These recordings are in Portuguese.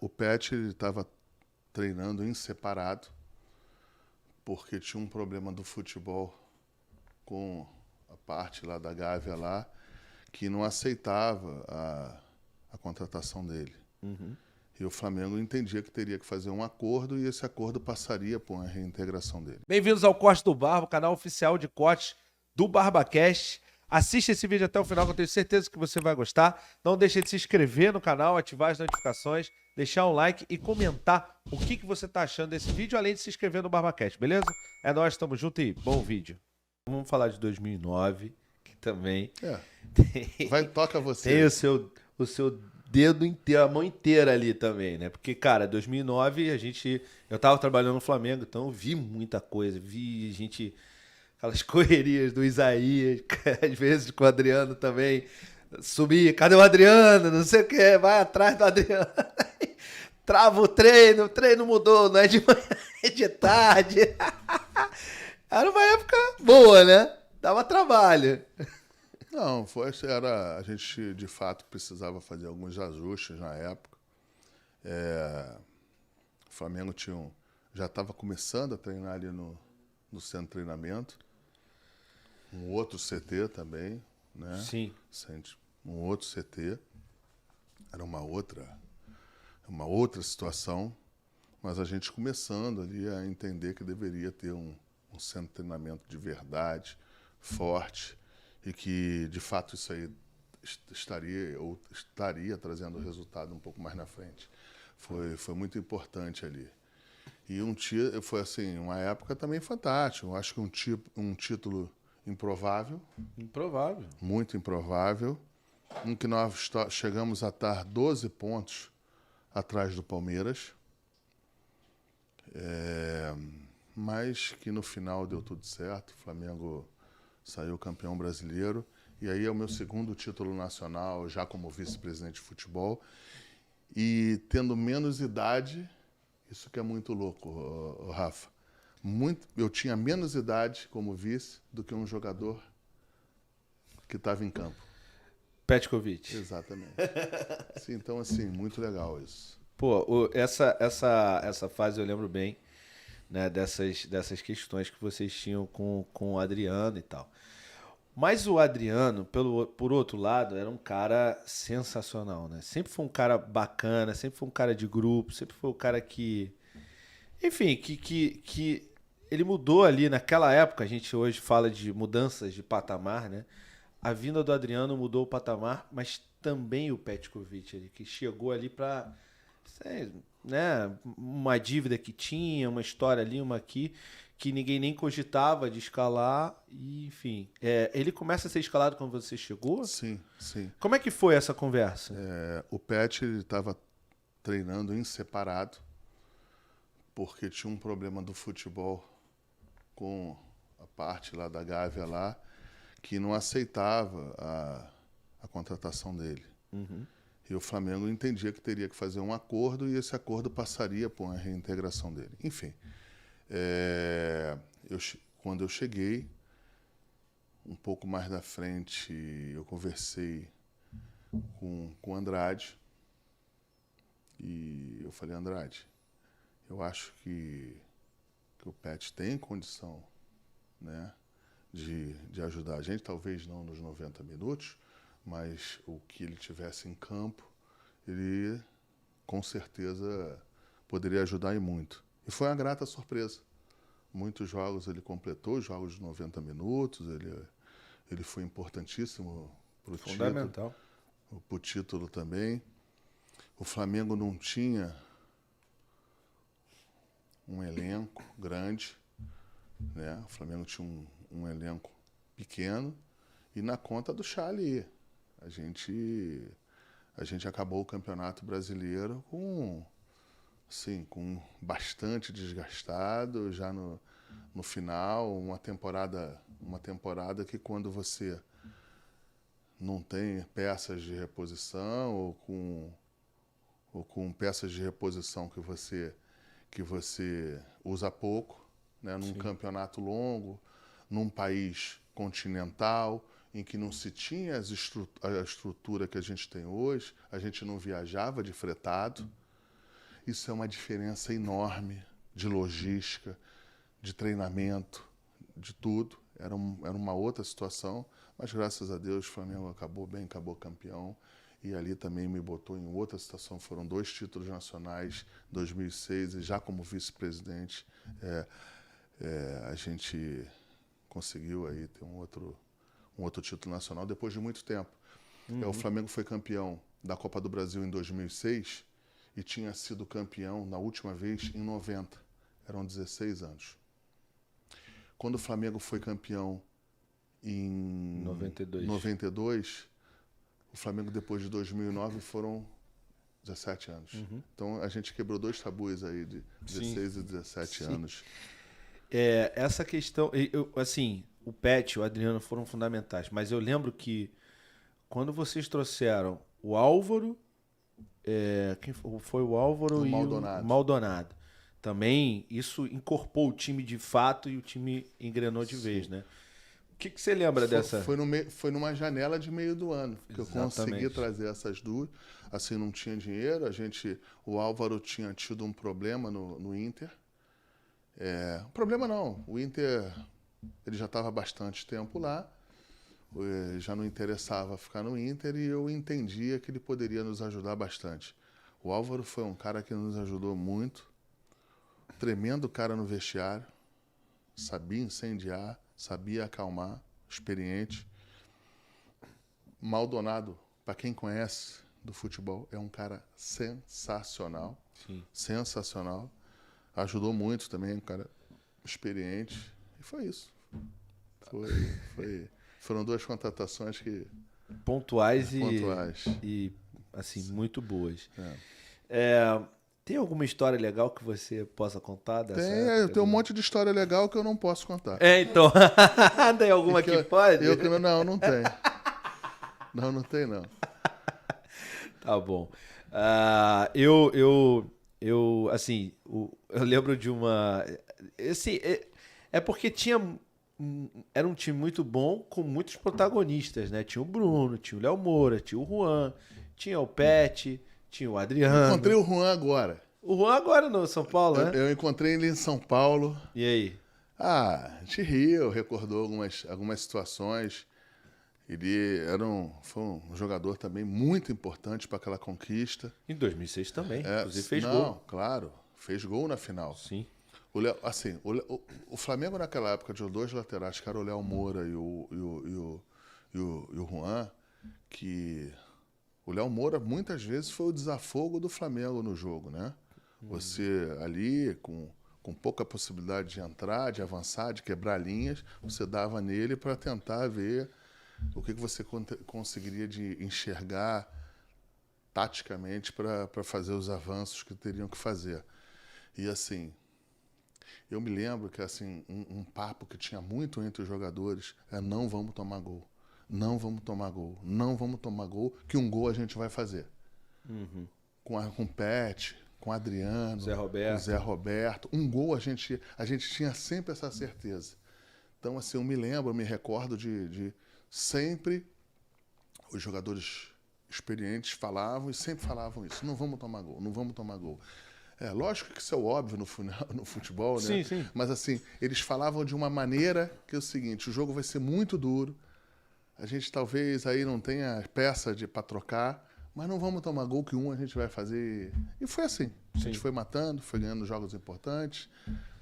O Pet estava treinando em separado, porque tinha um problema do futebol com a parte lá da Gávea lá, que não aceitava a contratação dele. E o Flamengo entendia que teria que fazer um acordo e esse acordo passaria por uma reintegração dele. Bem-vindos ao Corte do Barba, o canal oficial de cortes do BarbaCast. Assista esse vídeo até o final, que eu tenho certeza que você vai gostar. Não deixe de se inscrever no canal, ativar as notificações, deixar um like e comentar o que você está achando desse vídeo, além de se inscrever no BarbaCast, beleza? É nóis, tamo junto e bom vídeo. Vamos falar de 2009, que também Toca você. tem o seu dedo inteiro, a mão inteira ali também, né? Porque, cara, 2009 eu tava trabalhando no Flamengo, então eu vi muita coisa, vi gente, aquelas correrias do Isaías, às vezes com o Adriano também, subir, cadê o Adriano? Não sei o que, vai atrás do Adriano. Trava o treino mudou, não é de manhã, é de tarde. Era uma época boa, né? Dava trabalho. Não, a gente de fato precisava fazer alguns ajustes na época. O Flamengo já estava começando a treinar ali no centro de treinamento. Um outro CT também, né? Sim. Um outro CT. Era uma outra situação, mas a gente começando ali a entender que deveria ter um centro de treinamento de verdade, forte, e que, de fato, isso aí estaria trazendo resultado um pouco mais na frente. Foi muito importante ali. E foi assim, uma época também fantástica. Eu acho que um título improvável. Improvável. Muito improvável. Em que nós chegamos a estar 12 pontos atrás do Palmeiras. Mas que no final deu tudo certo. O Flamengo saiu campeão brasileiro. E aí é o meu segundo título nacional, já como vice-presidente de futebol. E tendo menos idade, isso que é muito louco, Rafa. Eu tinha menos idade como vice do que um jogador que estava em campo. Petkovic. Exatamente. Sim, então, assim, muito legal isso. Pô, essa fase eu lembro bem, né, dessas questões que vocês tinham com o Adriano e tal. Mas o Adriano, por outro lado, era um cara sensacional, né? Sempre foi um cara bacana, sempre foi um cara de grupo, sempre foi um cara que... Enfim, que ele mudou ali naquela época. A gente hoje fala de mudanças de patamar, né? A vinda do Adriano mudou o patamar, mas também o Petkovic, ali, que chegou ali para, né, uma dívida que tinha, uma história ali, uma aqui, que ninguém nem cogitava de escalar, e, enfim. Ele começa a ser escalado quando você chegou? Sim, sim. Como é que foi essa conversa? O Pet estava treinando em separado, porque tinha um problema do futebol com a parte lá da Gávea lá, que não aceitava a contratação dele. E o Flamengo entendia que teria que fazer um acordo e esse acordo passaria por uma reintegração dele. Enfim, quando eu cheguei, um pouco mais da frente, eu conversei com o Andrade e eu falei, Andrade, eu acho que o Pet tem condição, né, de ajudar a gente, talvez não nos 90 minutos, mas o que ele tivesse em campo, ele com certeza poderia ajudar e muito. E foi uma grata surpresa. Muitos jogos ele completou, jogos de 90 minutos, ele foi importantíssimo para o título. Fundamental. Para o título também. O Flamengo não tinha um elenco grande, né? O Flamengo tinha um elenco pequeno e na conta do Charlie. A gente acabou o Campeonato Brasileiro com bastante desgastado, já no final, uma temporada que quando você não tem peças de reposição ou com peças de reposição que você usa pouco, né, num campeonato longo, num país continental, em que não se tinha a estrutura que a gente tem hoje, a gente não viajava de fretado, Isso é uma diferença enorme de logística, de treinamento, de tudo. Era uma outra situação, mas graças a Deus o Flamengo acabou bem, acabou campeão. E ali também me botou em outra situação. Foram 2 títulos nacionais em 2006 e já como vice-presidente a gente conseguiu aí ter um outro título nacional depois de muito tempo. O Flamengo foi campeão da Copa do Brasil em 2006 e tinha sido campeão na última vez em 90. Eram 16 anos. Quando o Flamengo foi campeão em 92, o Flamengo depois de 2009 foram 17 anos. Então a gente quebrou 2 tabus aí de 16 e 17 anos. Essa questão, assim, o Pet e o Adriano foram fundamentais, mas eu lembro que quando vocês trouxeram o Álvaro, quem foi o Álvaro e o Maldonado, também isso incorporou o time de fato e o time engrenou de vez, né? O que você lembra dessa? Foi numa janela de meio do ano que eu consegui trazer essas 2. Assim, não tinha dinheiro, o Álvaro tinha tido um problema no Inter. Problema não, o Inter ele já estava há bastante tempo lá, já não interessava ficar no Inter e eu entendia que ele poderia nos ajudar bastante. O Álvaro foi um cara que nos ajudou muito, tremendo cara no vestiário, sabia incendiar, sabia acalmar, experiente. Maldonado, para quem conhece do futebol, é um cara sensacional. Sim. Sensacional. Ajudou muito também, um cara experiente. E foi isso. Foram 2 contratações que... Pontuais e assim, muito boas. Tem alguma história legal que você possa contar dessa época? Tem um monte de história legal que eu não posso contar. Então. Tem alguma que pode? Não tem. Não tem, não. Tá bom. Eu lembro de uma... Assim, porque era um time muito bom com muitos protagonistas, né? Tinha o Bruno, tinha o Léo Moura, tinha o Juan, tinha o Pet, tinha o Adriano. Encontrei o Juan agora. O Juan agora no São Paulo, né? Eu encontrei ele em São Paulo. E aí? A gente riu, recordou algumas situações. Ele foi um jogador também muito importante para aquela conquista. Em 2006 também, inclusive fez gol. Claro, fez gol na final. Sim. O Flamengo naquela época tinha 2 laterais, que era o Léo Moura e o Juan, que o Léo Moura muitas vezes foi o desafogo do Flamengo no jogo, né? Você ali, com pouca possibilidade de entrar, de avançar, de quebrar linhas, você dava nele para tentar ver o que você conseguiria de enxergar taticamente para fazer os avanços que teriam que fazer. E assim, eu me lembro que assim, um papo que tinha muito entre os jogadores é: não vamos tomar gol, não vamos tomar gol, não vamos tomar gol, que um gol a gente vai fazer. Com o Pet, com o Adriano, Zé Roberto. com o Zé Roberto, um gol a gente tinha sempre essa certeza. Então assim, eu me recordo de sempre os jogadores experientes falavam e sempre falavam isso: não vamos tomar gol, não vamos tomar gol. Lógico que isso é óbvio no futebol, né? Sim, sim. Mas assim, eles falavam de uma maneira que é o seguinte: o jogo vai ser muito duro, a gente talvez aí não tenha peça para trocar, mas não vamos tomar gol, que a gente vai fazer. E foi assim. A gente foi matando, foi ganhando jogos importantes.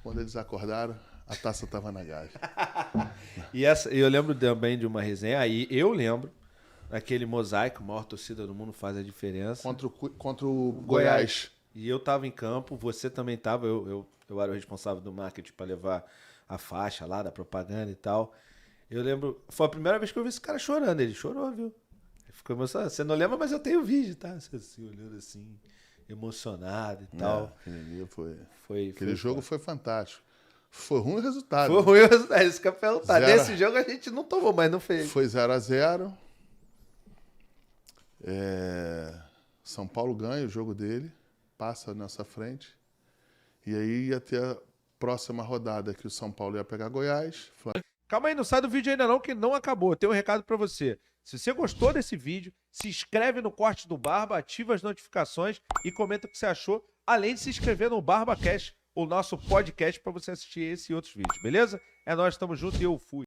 Quando eles acordaram, a taça estava na gávea. E eu lembro também de uma resenha, aí eu lembro, naquele mosaico, a maior torcida do mundo faz a diferença. Contra o Goiás. E eu tava em campo, você também tava, eu era o responsável do marketing para levar a faixa lá, da propaganda e tal. Eu lembro, foi a primeira vez que eu vi esse cara chorando, ele chorou, viu? Ele ficou emocionado. Você não lembra, mas eu tenho o vídeo, tá? Você assim, olhando assim, emocionado e tal. Aquele jogo foi fantástico. Foi ruim o resultado. Foi ruim o resultado, isso que eu ia perguntar. Nesse jogo a gente não tomou, mas não fez. Foi 0-0. São Paulo ganha o jogo dele, passa nessa frente. E aí ia ter a próxima rodada que o São Paulo ia pegar Goiás. Calma aí, não sai do vídeo ainda não, que não acabou. Tem um recado pra você. Se você gostou desse vídeo, se inscreve no Corte do Barba, ativa as notificações e comenta o que você achou além de se inscrever no BarbaCast, o nosso podcast, para você assistir esse e outros vídeos, beleza? É nóis, tamo junto e eu fui.